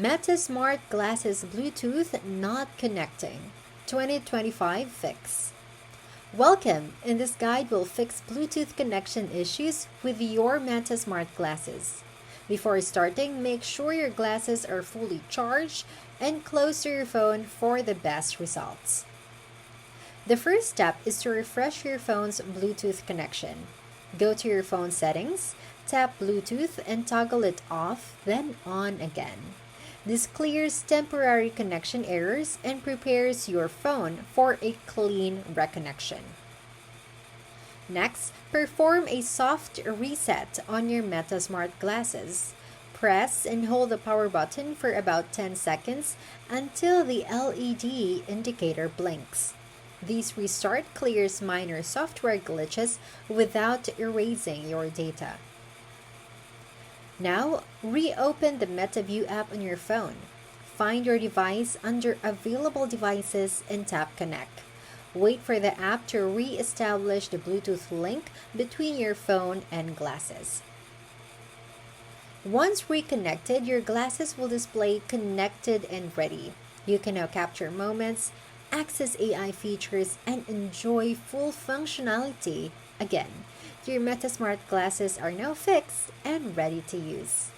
Meta Smart Glasses Bluetooth not connecting. 2025 fix. Welcome! In this guide, we'll fix Bluetooth connection issues with your Meta Smart Glasses. Before starting, make sure your glasses are fully charged and close to your phone for the best results. The first step is to refresh your phone's Bluetooth connection. Go to your phone settings, tap Bluetooth and toggle it off, then on again. This clears temporary connection errors and prepares your phone for a clean reconnection. Next, perform a soft reset on your Meta Smart Glasses. Press and hold the power button for about 10 seconds until the LED indicator blinks. This restart clears minor software glitches without erasing your data. Now, reopen the MetaView app on your phone. Find your device under Available Devices and tap Connect. Wait for the app to re-establish the Bluetooth link between your phone and glasses. Once reconnected, your glasses will display connected and ready. You can now capture moments, access AI features, and enjoy full functionality again. Your Meta Smart Glasses are now fixed and ready to use.